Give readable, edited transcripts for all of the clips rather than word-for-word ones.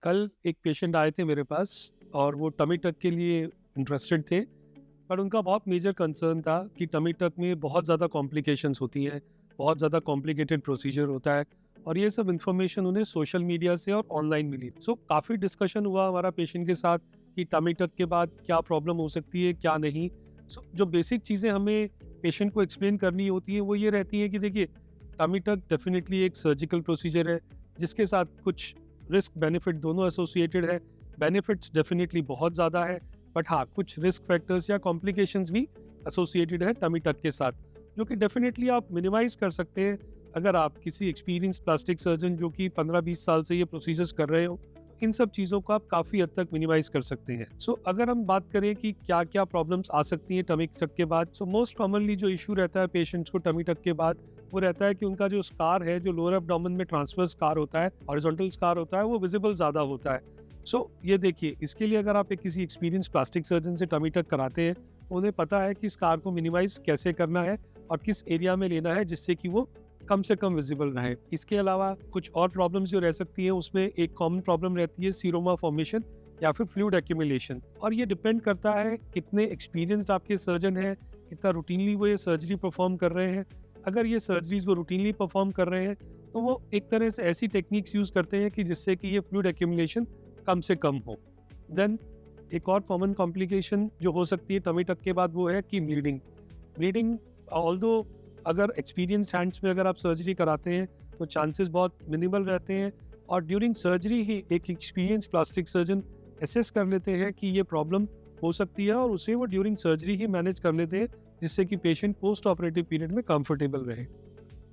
कल एक पेशेंट आए थे मेरे पास और वो टमी टक के लिए इंटरेस्टेड थे। पर उनका बहुत मेजर कंसर्न था कि टमी टक में बहुत ज़्यादा कॉम्प्लिकेशंस होती है, बहुत ज़्यादा कॉम्प्लिकेटेड प्रोसीजर होता है और ये सब इन्फॉर्मेशन उन्हें सोशल मीडिया से और ऑनलाइन मिली। सो काफ़ी डिस्कशन हुआ हमारा पेशेंट के साथ कि टमी टक के बाद क्या प्रॉब्लम हो सकती है, क्या नहीं। सो जो बेसिक चीज़ें हमें पेशेंट को एक्सप्लेन करनी होती हैं वो ये रहती हैं कि देखिए, टमी टक डेफिनेटली एक सर्जिकल प्रोसीजर है जिसके साथ कुछ रिस्क बेनिफिट दोनों एसोसिएटेड है। बेनिफिट्स डेफिनेटली बहुत ज़्यादा है, बट हाँ, कुछ रिस्क फैक्टर्स या कॉम्प्लिकेशंस भी एसोसिएटेड है टमी टक के साथ, जो कि डेफिनेटली आप मिनिमाइज कर सकते हैं अगर आप किसी एक्सपीरियंस प्लास्टिक सर्जन जो कि 15-20 साल से ये प्रोसीजर्स कर रहे हो। इन सब चीज़ों को आप काफ़ी हद तक मिनिमाइज कर सकते हैं। सो अगर हम बात करें कि क्या क्या प्रॉब्लम्स आ सकती हैं टमी टक के बाद, सो मोस्ट कॉमनली जो इशू रहता है पेशेंट्स को टमी टक के बाद वो रहता है कि उनका जो स्कार है, जो लोअर एब्डोमेन में ट्रांसफर स्कार होता है, हॉरिजॉन्टल स्कार होता है, वो विजिबल ज़्यादा होता है। सो ये देखिए, इसके लिए अगर आप एक किसी एक्सपीरियंस प्लास्टिक सर्जन से टमी टक कराते हैं, तो उन्हें पता है कि स्कार को मिनिमाइज कैसे करना है और किस एरिया में लेना है जिससे कि वो कम से कम विजिबल रहे। इसके अलावा कुछ और प्रॉब्लम्स जो रह सकती हैं, उसमें एक कॉमन प्रॉब्लम रहती है सीरोमा फॉर्मेशन या फिर फ्लूइड एक्यूमुलेशन, और ये डिपेंड करता है कितने एक्सपीरियंस्ड आपके सर्जन हैं, कितना रूटीनली वो ये सर्जरी परफॉर्म कर रहे हैं। अगर ये सर्जरीज वो रूटीनली परफॉर्म कर रहे हैं तो वो एक तरह से ऐसी टेक्निक्स यूज करते हैं कि जिससे कि ये फ्लूइड एक्यूमुलेशन कम से कम हो। देन एक और कॉमन कॉम्प्लिकेशन जो हो सकती है टमी टक के बाद वो है कि ब्लीडिंग। ब्लीडिंग ऑल्दो अगर एक्सपीरियंस हैंड्स में अगर आप सर्जरी कराते हैं तो चांसेस बहुत मिनिमल रहते हैं, और ड्यूरिंग सर्जरी ही एक एक्सपीरियंस प्लास्टिक सर्जन एसेस कर लेते हैं कि ये प्रॉब्लम हो सकती है और उसे वो ड्यूरिंग सर्जरी ही मैनेज कर लेते हैं जिससे कि पेशेंट पोस्ट ऑपरेटिव पीरियड में कंफर्टेबल रहे।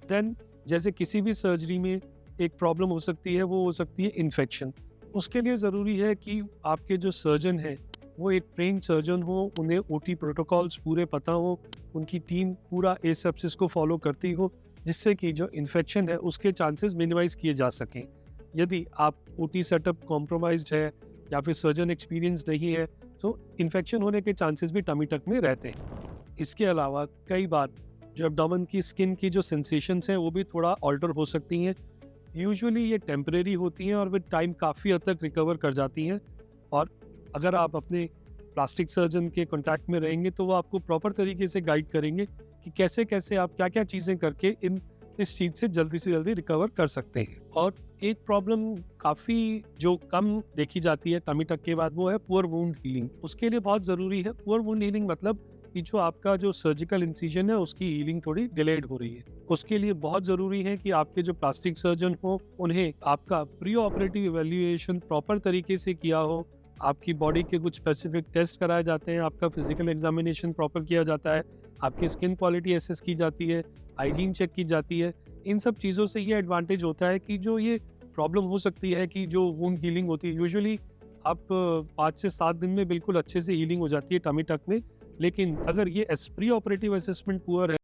देन जैसे किसी भी सर्जरी में एक प्रॉब्लम हो सकती है, वो हो सकती है इन्फेक्शन। उसके लिए ज़रूरी है कि आपके जो सर्जन हैं वो एक ट्रेन सर्जन हो, उन्हें ओटी प्रोटोकॉल्स पूरे पता हो, उनकी टीम पूरा एसेप्सिस को फॉलो करती हो जिससे कि जो इन्फेक्शन है उसके चांसेस मिनिमाइज किए जा सकें। यदि आप ओटी सेटअप कॉम्प्रोमाइज्ड है या फिर सर्जन एक्सपीरियंस नहीं है तो इन्फेक्शन होने के चांसेस भी टमी टक में रहते हैं। इसके अलावा कई बार जो एब्डोमेन की स्किन की जो सेंसेशंस हैं वो भी थोड़ा ऑल्टर हो सकती हैं। यूजुअली ये टेम्परेरी होती हैं और विद टाइम काफ़ी हद तक रिकवर कर जाती हैं, और अगर आप अपने प्लास्टिक सर्जन के कांटेक्ट में रहेंगे तो वो आपको प्रॉपर तरीके से गाइड करेंगे कि कैसे कैसे आप क्या क्या चीज़ें करके इस चीज़ से जल्दी रिकवर कर सकते हैं। और एक प्रॉब्लम काफ़ी जो कम देखी जाती है टमी टक के बाद वो है पुअर वुंड हीलिंग। उसके लिए बहुत ज़रूरी है पुअर वुंड हीलिंग, मतलब कि जो आपका जो सर्जिकल इंसिजन है उसकी हीलिंग थोड़ी डिलेड हो रही है। उसके लिए बहुत ज़रूरी है कि आपके जो प्लास्टिक सर्जन हो उन्हें आपका प्री ऑपरेटिव इवैल्यूएशन प्रॉपर तरीके से किया हो, आपकी बॉडी के कुछ स्पेसिफिक टेस्ट कराए जाते हैं, आपका फिजिकल एग्जामिनेशन प्रॉपर किया जाता है, आपकी स्किन क्वालिटी एसेस की जाती है, हाइजीन चेक की जाती है। इन सब चीज़ों से ये एडवांटेज होता है कि जो ये प्रॉब्लम हो सकती है कि जो वुंड हीलिंग होती है, यूजुअली आप 5 से 7 दिन में बिल्कुल अच्छे से हीलिंग हो जाती है टमी टक में। लेकिन अगर ये प्री ऑपरेटिव असेसमेंट पुअर है